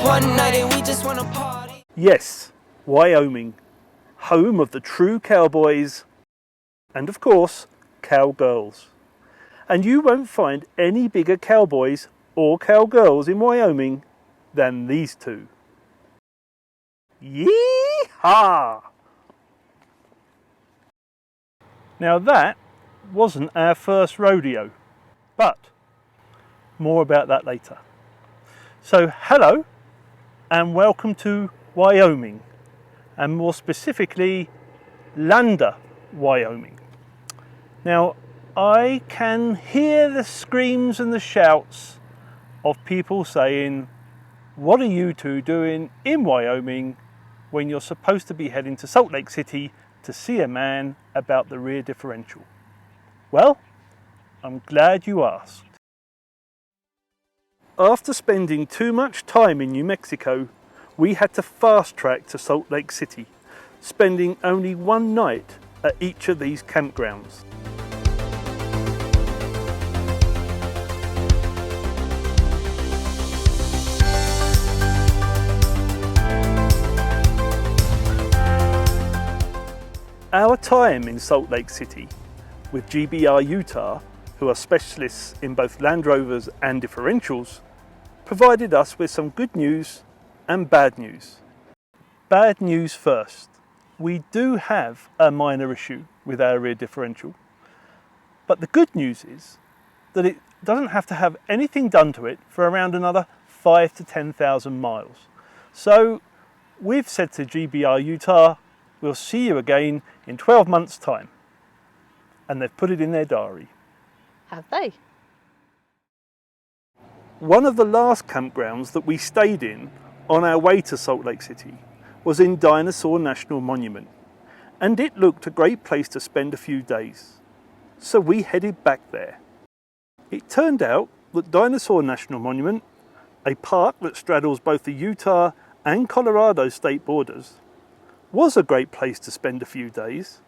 one night and we just wanna party. Yes, Wyoming, home of the true cowboys and, of course, cowgirls. And you won't find any bigger cowboys or cowgirls in Wyoming than these two. Yee-haw! Now that wasn't our first rodeo, but more about that later. So hello and welcome to Wyoming, and more specifically Lander, Wyoming. Now I can hear the screams and the shouts of people saying, what are you two doing in Wyoming when you're supposed to be heading to Salt Lake City to see a man about the rear differential? Well, I'm glad you asked. After spending too much time in New Mexico, we had to fast track to Salt Lake City, spending only one night at each of these campgrounds. Our time in Salt Lake City with GBR Utah, who are specialists in both Land Rovers and differentials, provided us with some good news and bad news. Bad news first. We do have a minor issue with our rear differential, but the good news is that it doesn't have to have anything done to it for around another 5,000 to 10,000 miles. So we've said to GBR Utah, we'll see you again in 12 months' time. And they've put it in their diary. Have they? One of the last campgrounds that we stayed in on our way to Salt Lake City was in Dinosaur National Monument, and it looked a great place to spend a few days. So we headed back there. It turned out that Dinosaur National Monument, a park that straddles both the Utah and Colorado state borders, was a great place to spend a few days,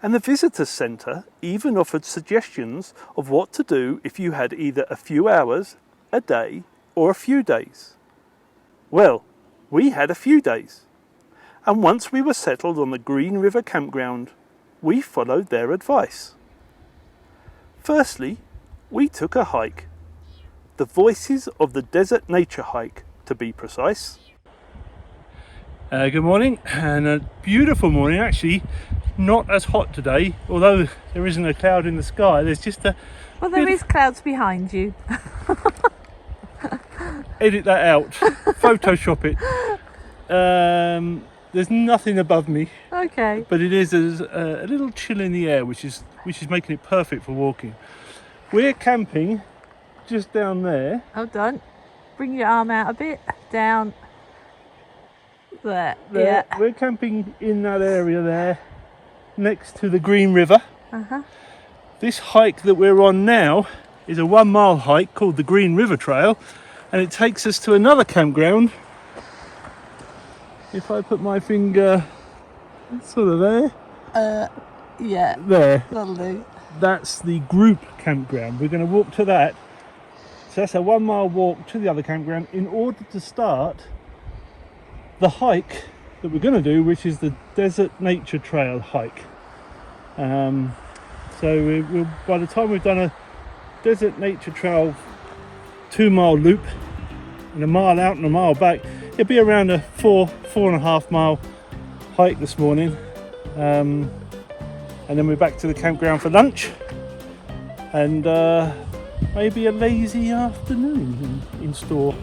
and the visitor centre even offered suggestions of what to do if you had either a few hours, a day, or a few days. Well, we had a few days, and once we were settled on the Green River campground, we followed their advice. Firstly, we took a hike, the Voices of the Desert Nature hike to be precise. Good morning, and a beautiful morning. Actually not as hot today, although there isn't a cloud in the sky. There's just a Well, there is clouds behind you. Edit that out, Photoshop it. There's nothing above me, Okay. but it is a little chill in the air, which is making it perfect for walking. We're camping just down there. Hold on. Bring your arm out a bit. Down. There. Yeah. We're camping in that area there, next to the Green River. Uh-huh. This hike that we're on now is a 1 mile hike called the Green River Trail, and it takes us to another campground. If I put my finger sort of there. Yeah. There. That'll do. That's the group campground. We're going to walk to that. So that's a 1 mile walk to the other campground in order to start the hike that we're going to do, which is the Desert Nature Trail hike. So we'll, by the time we've done a Desert Nature Trail 2 mile loop and a mile out and a mile back, it'll be around a 4.5 mile hike this morning. And then we're back to the campground for lunch and maybe a lazy afternoon in store.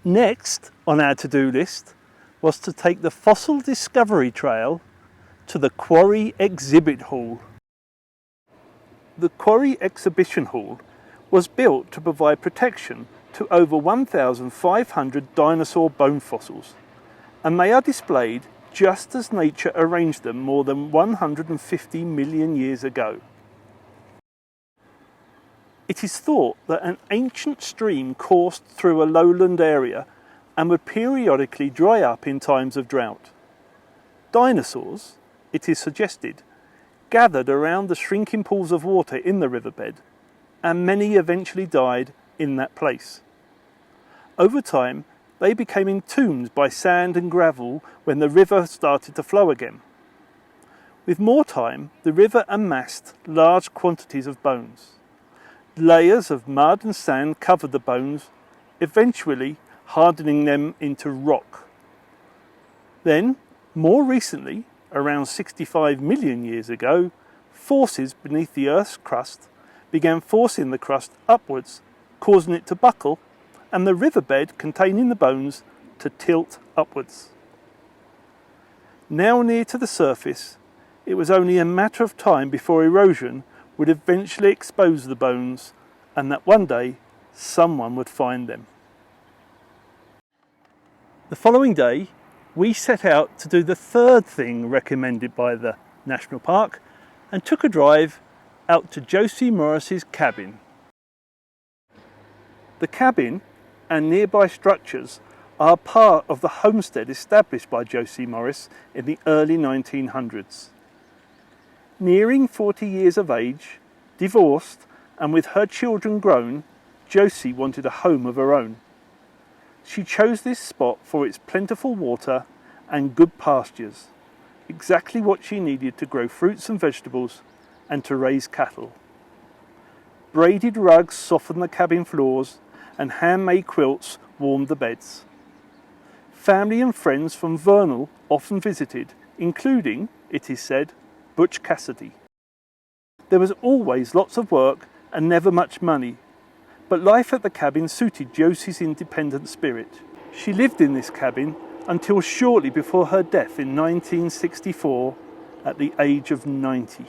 Next on our to-do list was to take the Fossil Discovery Trail to the Quarry Exhibit Hall. The Quarry Exhibition Hall was built to provide protection to over 1,500 dinosaur bone fossils, and they are displayed just as nature arranged them more than 150 million years ago. It is thought that an ancient stream coursed through a lowland area and would periodically dry up in times of drought. Dinosaurs, it is suggested, gathered around the shrinking pools of water in the riverbed, and many eventually died in that place. Over time, they became entombed by sand and gravel when the river started to flow again. With more time, the river amassed large quantities of bones. Layers of mud and sand covered the bones, eventually hardening them into rock. Then, more recently, around 65 million years ago, forces beneath the Earth's crust began forcing the crust upwards, causing it to buckle, and the riverbed containing the bones to tilt upwards. Now near to the surface, it was only a matter of time before erosion would eventually expose the bones, and that one day someone would find them. The following day, we set out to do the third thing recommended by the National Park and took a drive out to Josie Morris's cabin. The cabin and nearby structures are part of the homestead established by Josie Morris in the early 1900s. Nearing 40 years of age, divorced, and with her children grown, Josie wanted a home of her own. She chose this spot for its plentiful water and good pastures, exactly what she needed to grow fruits and vegetables and to raise cattle. Braided rugs softened the cabin floors, and handmade quilts warmed the beds. Family and friends from Vernal often visited, including, it is said, Butch Cassidy. There was always lots of work and never much money, but life at the cabin suited Josie's independent spirit. She lived in this cabin until shortly before her death in 1964 at the age of 90.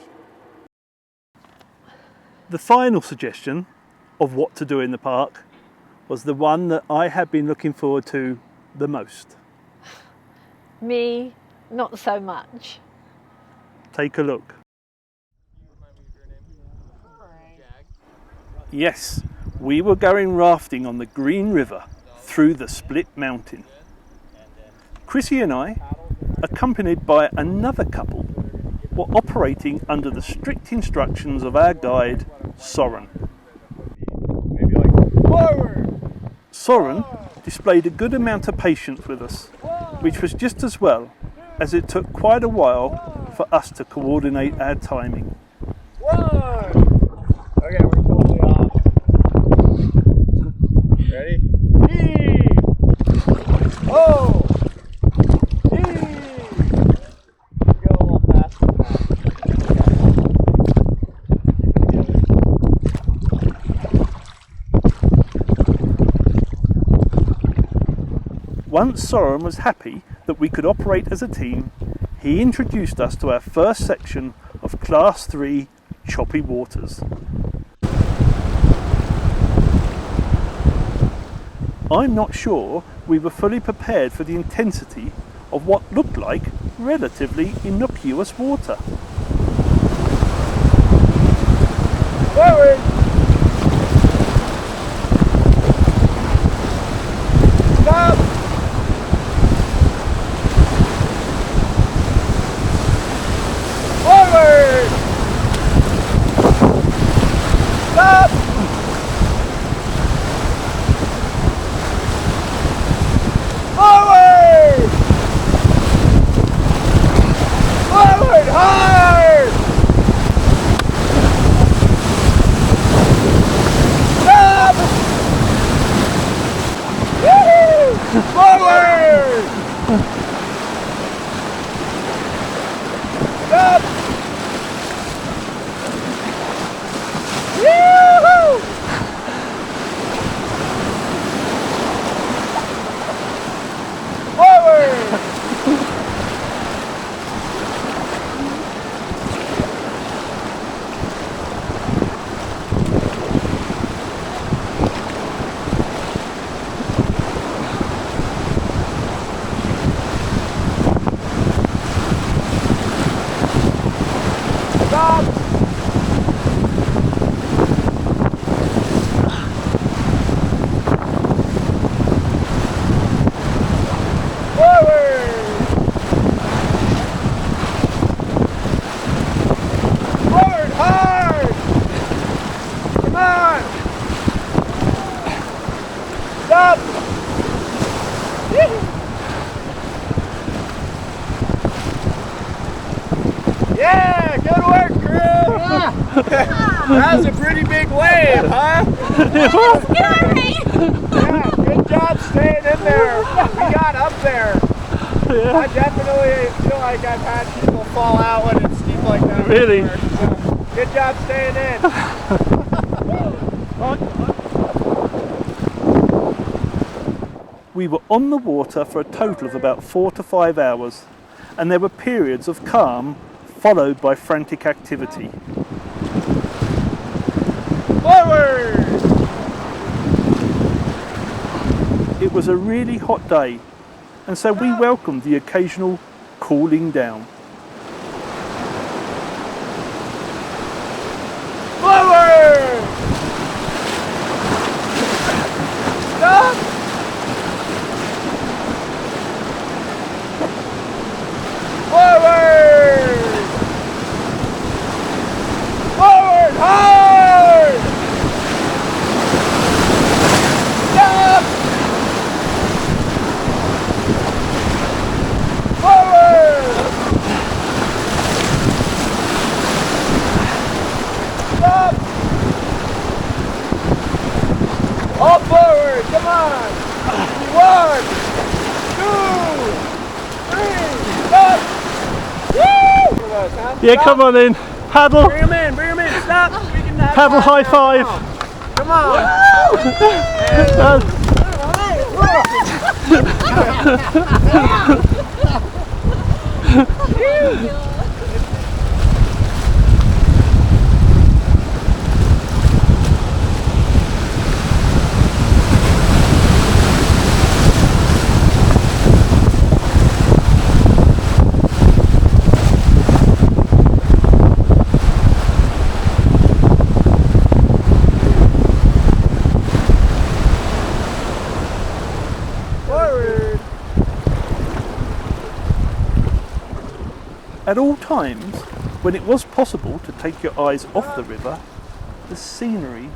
The final suggestion of what to do in the park was the one that I had been looking forward to the most. Me, not so much. Take a look. Yes, we were going rafting on the Green River through the Split Mountain. Chrissy and I, accompanied by another couple, were operating under the strict instructions of our guide, Soren. Soren displayed a good amount of patience with us, which was just as well, as it took quite a while for us to coordinate our timing. Okay, we're totally off. Ready? Oh! Go a little faster than that. Once Soren was happy that we could operate as a team, he introduced us to our first section of Class 3 choppy waters. I'm not sure we were fully prepared for the intensity of what looked like relatively innocuous water. Forward! Stop! Forward! Stop! Forward! Forward! High! That was a pretty big wave, huh? Scary! Yeah, good job staying in there. We got up there. Yeah. I definitely feel like I've had people fall out when it's steep like that. Really? Before, so good job staying in. We were on the water for a total of about 4 to 5 hours, and there were periods of calm followed by frantic activity. Forward! It was a really hot day, and so we welcomed the occasional cooling down. Forward! Stop! Forward! Forward! Hard! Stop! Forward! Stop! All forward! Come on! 1, 2, 3, stop! Woo! Yeah, come on in. Paddle. Bring him in, stop! We can have Paddle high five. Come on! Forward! At all times, when it was possible to take your eyes off the river, the scenery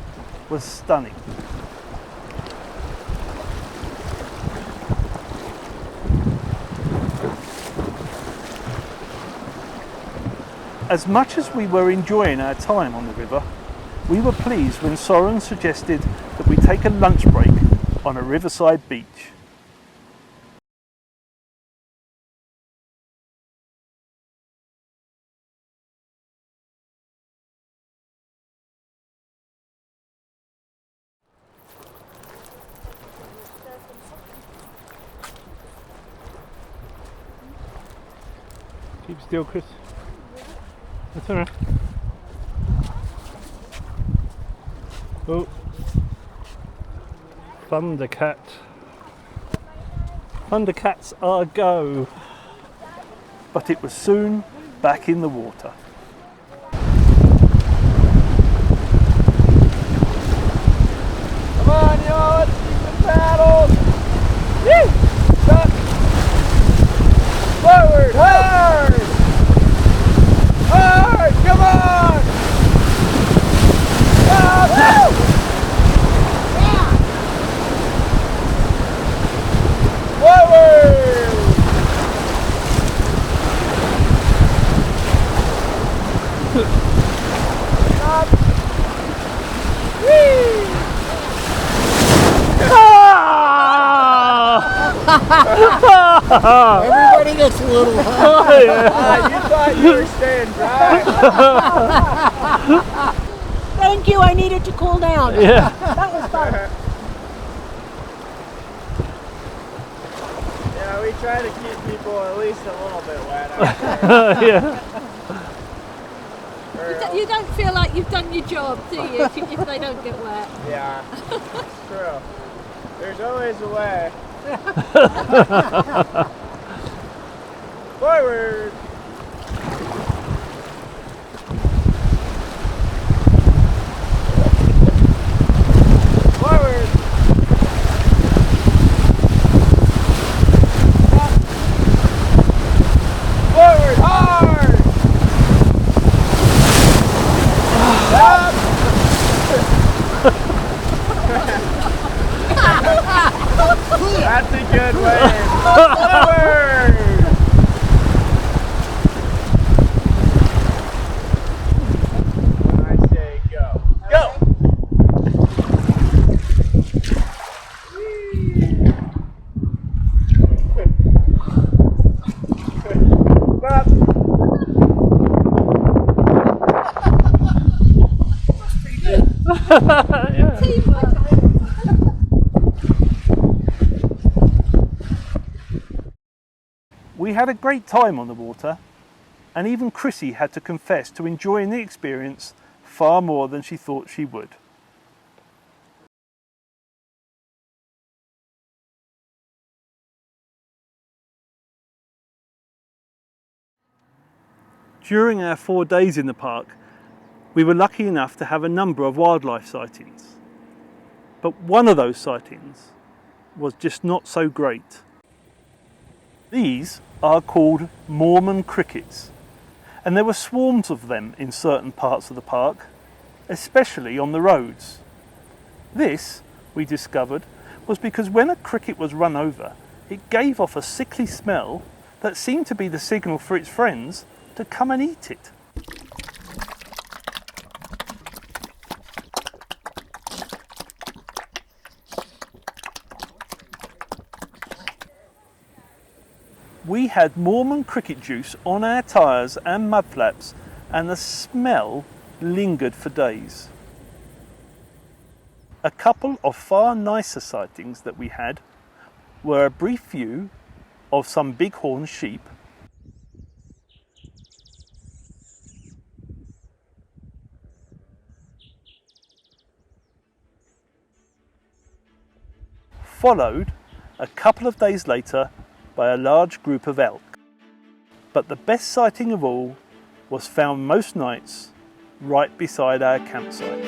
was stunning. As much as we were enjoying our time on the river, we were pleased when Soren suggested that we take a lunch break on a riverside beach. Keep still, Chris. That's alright. Oh. Thundercat. Thundercats are go. But it was soon back in the water. Come on, y'all, let's keep some paddles! Woo! Stop! Forward! Hard! Hard! Come on! Stop! Woo! Forward! Stop! Whee! Everybody gets a little hot. Oh, yeah. You thought you were staying dry. Thank you, I needed to cool down. Yeah. That was fun. Yeah, we try to keep people at least a little bit wet out there. Yeah. You don't feel like you've done your job, do you, if they don't get wet? Yeah, it's true. There's always a way. Forward! Forward! Forward, hard! Stop! That's a good wave. Forward! We had a great time on the water, and even Chrissy had to confess to enjoying the experience far more than she thought she would. During our 4 days in the park, we were lucky enough to have a number of wildlife sightings. But one of those sightings was just not so great. These are called Mormon crickets, and there were swarms of them in certain parts of the park, especially on the roads. This, we discovered, was because when a cricket was run over, it gave off a sickly smell that seemed to be the signal for its friends to come and eat it. We had Mormon cricket juice on our tyres and mud flaps, and the smell lingered for days. A couple of far nicer sightings that we had were a brief view of some bighorn sheep, followed a couple of days later by a large group of elk. But the best sighting of all was found most nights right beside our campsite.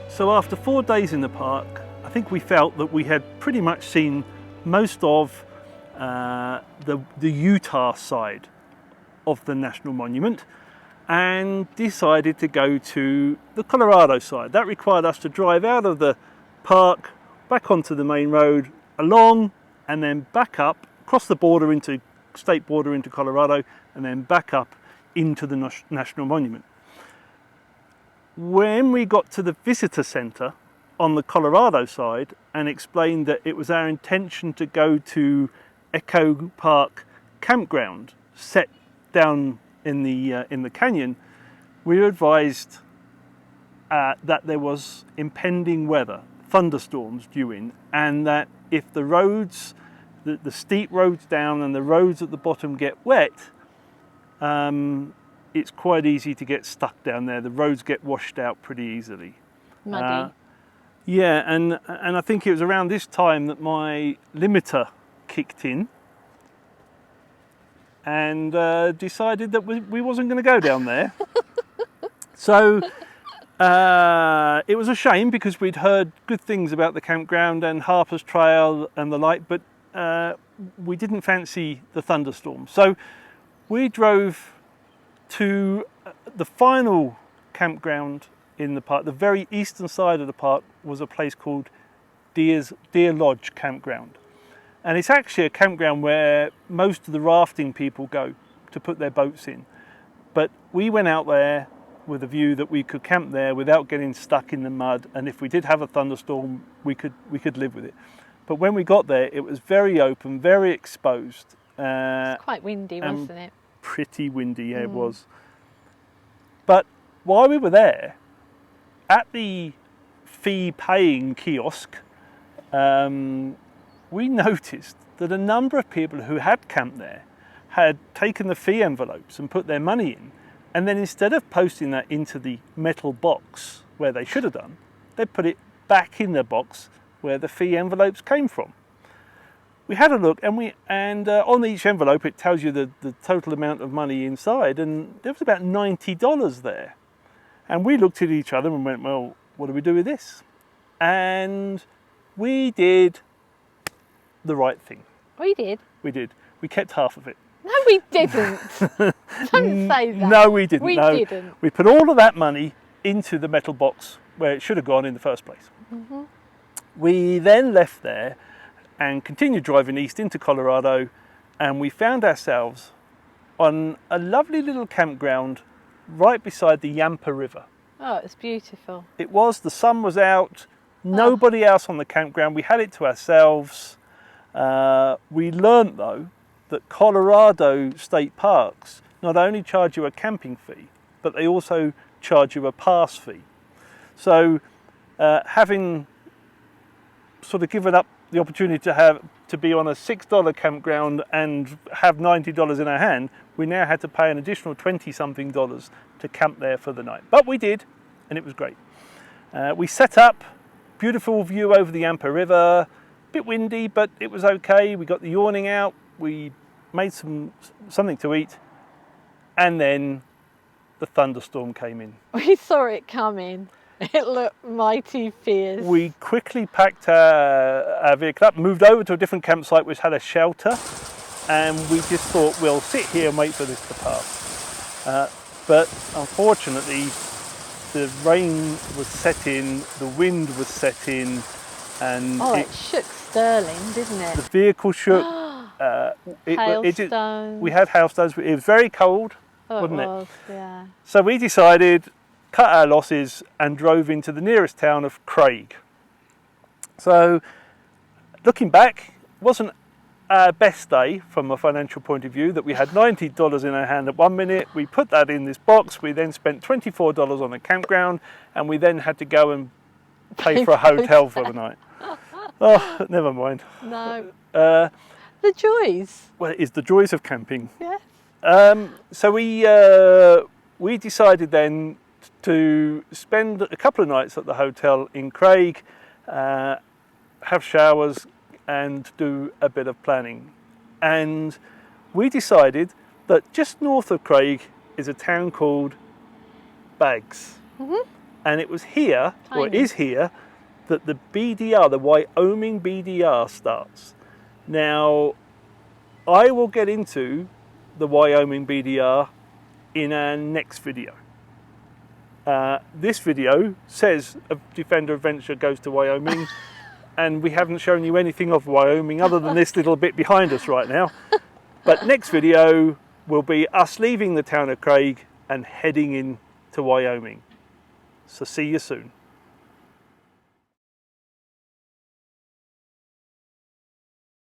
So after 4 days in the park, I think we felt that we had pretty much seen most of the Utah side of the National Monument, and decided to go to the Colorado side. That required us to drive out of the park, back onto the main road, along, and then back up, across the border into state border into Colorado, and then back up into the National Monument. When we got to the visitor center on the Colorado side and explained that it was our intention to go to Echo Park campground set down in the canyon, we were advised that there was impending weather, thunderstorms due in, and that if the roads, the steep roads down and the roads at the bottom get wet, it's quite easy to get stuck down there. The roads get washed out pretty easily. Muddy. Yeah, and I think it was around this time that my limiter kicked in and decided that we wasn't going to go down there. So it was a shame because we'd heard good things about the campground and Harper's Trail and the like, but we didn't fancy the thunderstorm. So we drove to the final campground in the park. The very eastern side of the park was a place called Deer Lodge Campground, and it's actually a campground where most of the rafting people go to put their boats in. But we went out there with a view that we could camp there without getting stuck in the mud, and if we did have a thunderstorm, we could live with it. But when we got there, it was very open, very exposed. It's quite windy, wasn't it? Pretty windy, yeah, it was. But while we were there, at the fee-paying kiosk, we noticed that a number of people who had camped there had taken the fee envelopes and put their money in, and then instead of posting that into the metal box where they should have done, they put it back in the box where the fee envelopes came from. We had a look, and on each envelope it tells you the total amount of money inside, and there was about $90 there. And we looked at each other and went, well, what do we do with this? And we did the right thing. We did. We did. We kept half of it. No, we didn't. Don't say that. No, we didn't. We no. didn't. We put all of that money into the metal box where it should have gone in the first place. Mm-hmm. We then left there and continued driving east into Colorado, and we found ourselves on a lovely little campground right beside the Yampa River. Oh, it's beautiful. It was, the sun was out, nobody else on the campground, we had it to ourselves. We learnt though that Colorado state parks not only charge you a camping fee, but they also charge you a pass fee. So having sort of given up the opportunity to be on a $6 campground and have $90 in our hand, we now had to pay an additional $20-something to camp there for the night. But we did, and it was great. We set up, beautiful view over the Yampa River, bit windy, but it was okay. We got the awning out, we made something to eat, and then the thunderstorm came in. We saw it coming. It looked mighty fierce. We quickly packed our vehicle up, moved over to a different campsite which had a shelter, and we just thought we'll sit here and wait for this to pass. But unfortunately, the rain was set in, the wind was set in, and it shook Sterling, didn't it? the vehicle shook. Hailstones. We had hailstones. It was very cold, wasn't it was, yeah. So we decided, cut our losses, and drove into the nearest town of Craig. So looking back, it wasn't our best day from a financial point of view, that we had $90 in our hand at 1 minute. We put that in this box. We then spent $24 on a campground, and we then had to go and pay for a hotel for the night. Oh, never mind. No. The joys. Well, it is the joys of camping. Yeah. So we decided then to spend a couple of nights at the hotel in Craig, have showers, and do a bit of planning. And we decided that just north of Craig is a town called Baggs. Mm-hmm. And it was here, or it is here, that the BDR, the Wyoming BDR, starts. Now, I will get into the Wyoming BDR in our next video. This video says a Defender Adventure goes to Wyoming, and we haven't shown you anything of Wyoming other than this little bit behind us right now. But next video will be us leaving the town of Craig and heading into Wyoming. So see you soon.